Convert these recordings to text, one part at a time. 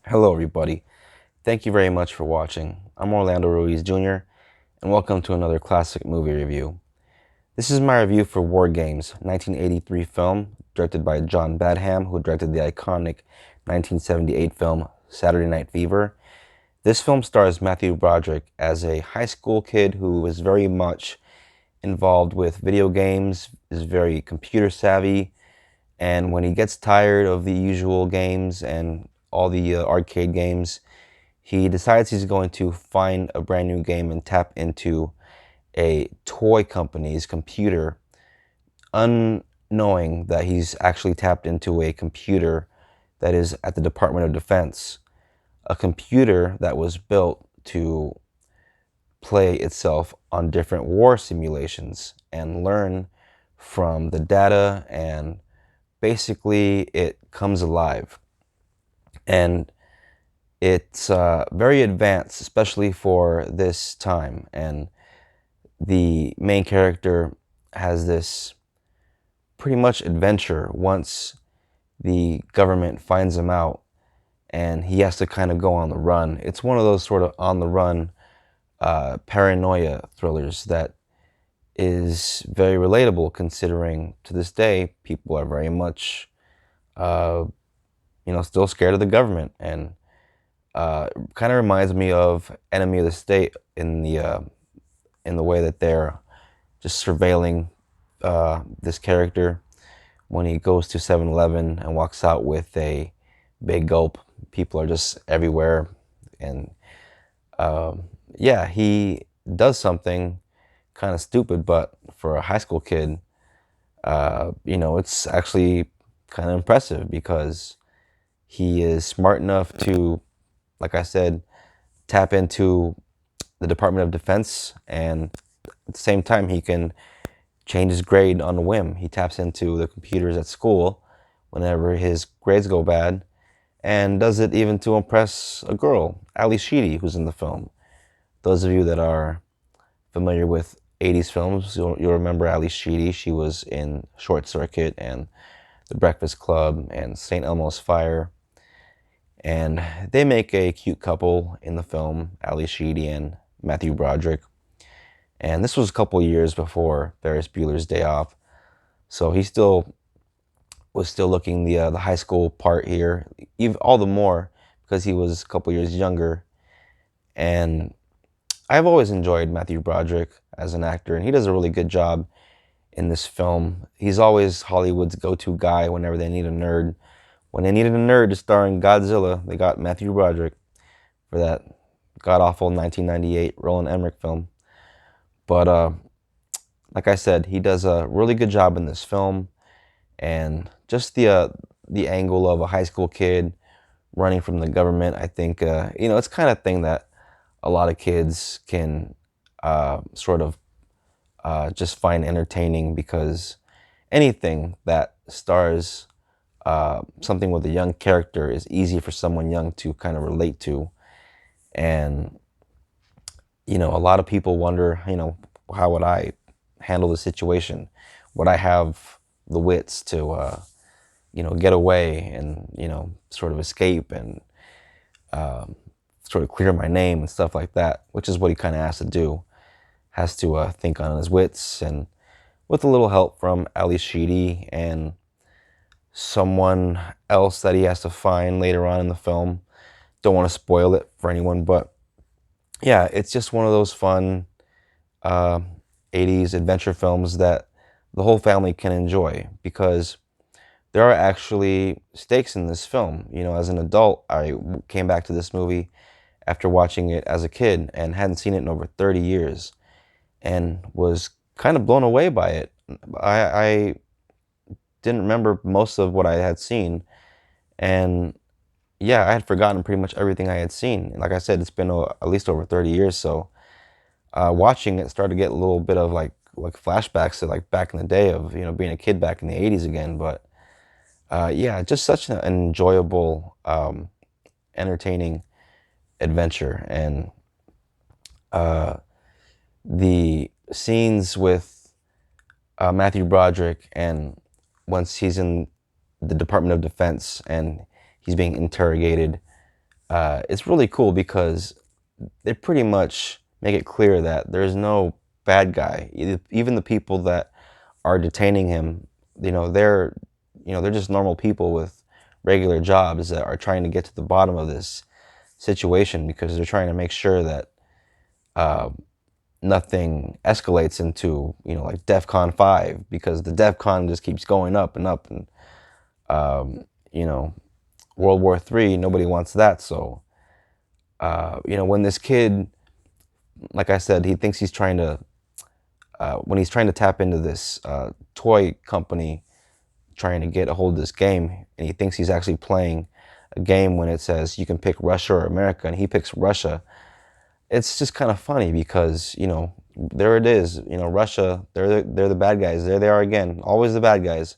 Hello, everybody. Thank you very much for watching. I'm Orlando Ruiz Jr., and welcome to another classic movie review. This is my review for War Games, 1983 film directed by John Badham, who directed the iconic 1978 film Saturday Night Fever. This film stars Mathew Broderick as a high school kid who is very much involved with video games, is very computer savvy, and when he gets tired of the usual games and all the arcade games, he decides he's going to find a brand new game and tap into a toy company's computer, unknowing that he's actually tapped into a computer that is at the Department of Defense, a computer that was built to play itself on different war simulations and learn from the data, and basically it comes alive. And it's very advanced, especially for this time. And the main character has this pretty much adventure once the government finds him out, and he has to kind of go on the run. It's one of those sort of on the run paranoia thrillers that is very relatable, considering to this day people are very much uh, still scared of the government. And kind of reminds me of Enemy of the State in the way that they're just surveilling this character when he goes to 7-Eleven and walks out with a big gulp. People are just everywhere, and yeah, he does something kind of stupid, but for a high school kid, it's actually kind of impressive because he is smart enough to, like I said, tap into the Department of Defense, and at the same time, he can change his grade on a whim. He taps into the computers at school whenever his grades go bad, and does it even to impress a girl, Sheedy, who's in the film. Those of you that are familiar with 80s films, you'll remember Sheedy. She was in Short Circuit and The Breakfast Club and St. Elmo's Fire. And they make a cute couple in the film, Sheedy and Mathew Broderick. And this was a couple years before Ferris Bueller's Day Off, so he still was still looking the high school part here, even all the more because he was a couple years younger. And I've always enjoyed Mathew Broderick as an actor, and he does a really good job in this film. He's always Hollywood's go-to guy whenever they need a nerd. When they needed a nerd to star in Godzilla, they got Mathew Broderick for that god-awful 1998 Roland Emmerich film. But like I said, he does a really good job in this film, and just the angle of a high school kid running from the government. I think it's kind of thing that a lot of kids can sort of just find entertaining, because anything that stars something with a young character is easy for someone young to kind of relate to. And a lot of people wonder, how would I handle the situation? Would I have the wits to, get away and, sort of escape and sort of clear my name and stuff like that, which is what he kind of has to do. Has to think on his wits, and with a little help from Sheedy and someone else that he has to find later on in the film. Don't want to spoil it for anyone, but yeah, it's just one of those fun uh, 80s adventure films that the whole family can enjoy, because there are actually stakes in this film. As an adult, I came back to this movie after watching it as a kid and hadn't seen it in over 30 years, and was kind of blown away by it. I didn't remember most of what I had seen, and yeah, I had forgotten pretty much everything I had seen. Like I said, it's been at least over 30 years, so watching it started to get a little bit of like flashbacks to like back in the day of being a kid back in the 80s again. But yeah, just such an enjoyable, entertaining adventure. And the scenes with Mathew Broderick, and once he's in the Department of Defense and he's being interrogated it's really cool because they pretty much make it clear that there's no bad guy. Even the people that are detaining him, they're just normal people with regular jobs that are trying to get to the bottom of this situation because they're trying to make sure that nothing escalates into like DEFCON 5, because the DEFCON just keeps going up and up, and um, you know World War III, nobody wants that. So when this kid, like I said, he thinks he's trying to when he's trying to tap into this toy company, trying to get a hold of this game, and he thinks he's actually playing a game when it says you can pick Russia or America, and he picks Russia. It's just kind of funny because there it is, Russia, they're the bad guys. There they are again, always the bad guys.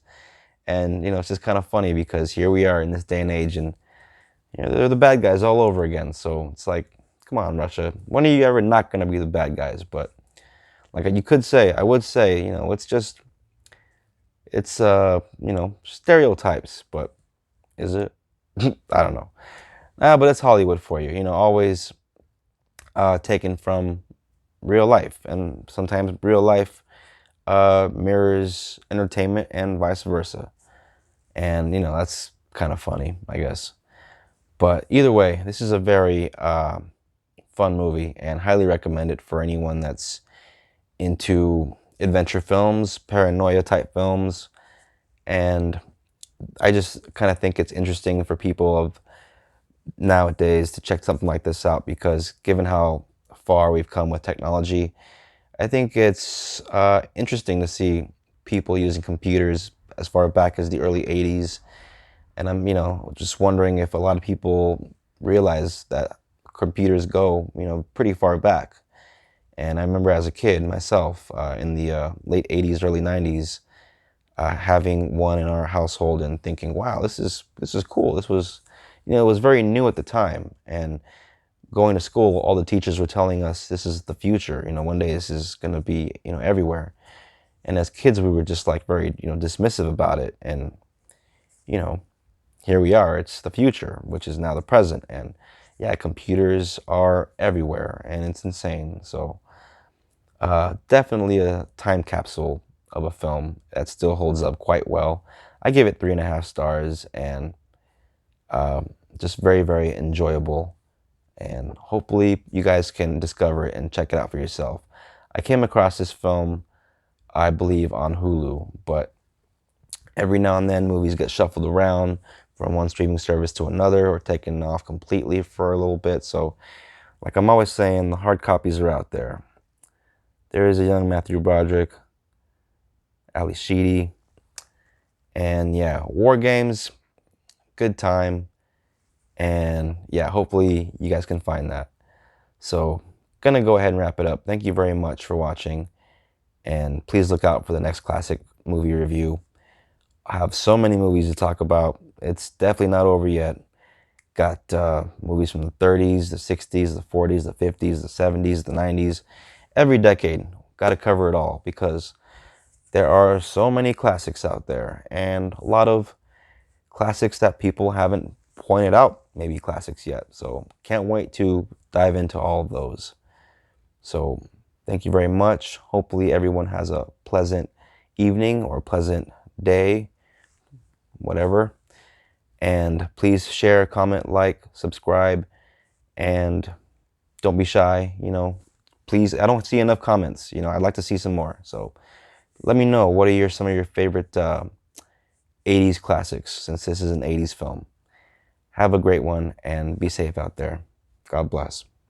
And it's just kind of funny because here we are in this day and age, and they're the bad guys all over again. So it's like, come on, Russia, when are you ever not going to be the bad guys? But like I would say, it's stereotypes, but is it? I don't know. But it's Hollywood for you, always taken from real life, and sometimes real life mirrors entertainment and vice versa. And that's kind of funny, I guess. But either way, this is a very fun movie, and highly recommend it for anyone that's into adventure films, paranoia type films. And I just kind of think it's interesting for people of nowadays to check something like this out, because given how far we've come with technology, I think it's interesting to see people using computers as far back as the early 80s. And I'm, just wondering if a lot of people realize that computers go, pretty far back. And I remember as a kid myself, in the late 80s, early 90s, having one in our household and thinking, wow, this is cool. This was, it was very new at the time. And going to school, all the teachers were telling us this is the future. One day this is going to be, everywhere. And as kids, we were just like very, dismissive about it. And, here we are. It's the future, which is now the present. And yeah, computers are everywhere, and it's insane. So definitely a time capsule of a film that still holds up quite well. I give it 3.5 stars, and just very, very enjoyable. And hopefully you guys can discover it and check it out for yourself. I came across this film, I believe, on Hulu, but every now and then movies get shuffled around from one streaming service to another, or taken off completely for a little bit. So like I'm always saying, the hard copies are out there. There is a young Mathew Broderick, Sheedy, and yeah, War Games, good time. And yeah, hopefully you guys can find that. So gonna go ahead and wrap it up. Thank you very much for watching, and please look out for the next classic movie review. I have so many movies to talk about. It's definitely not over yet. Got movies from the 30s, the 60s, the 40s, the 50s, the 70s, the 90s, every decade. Got to cover it all, because there are so many classics out there, and a lot of classics that people haven't pointed out, maybe classics yet. So can't wait to dive into all of those. So thank you very much. Hopefully everyone has a pleasant evening or pleasant day, whatever. And please share, comment, like, subscribe, and don't be shy. Please, I don't see enough comments. I'd like to see some more. So let me know, what are some of your favorite 80s classics, since this is an 80s film. Have a great one, and be safe out there. God bless.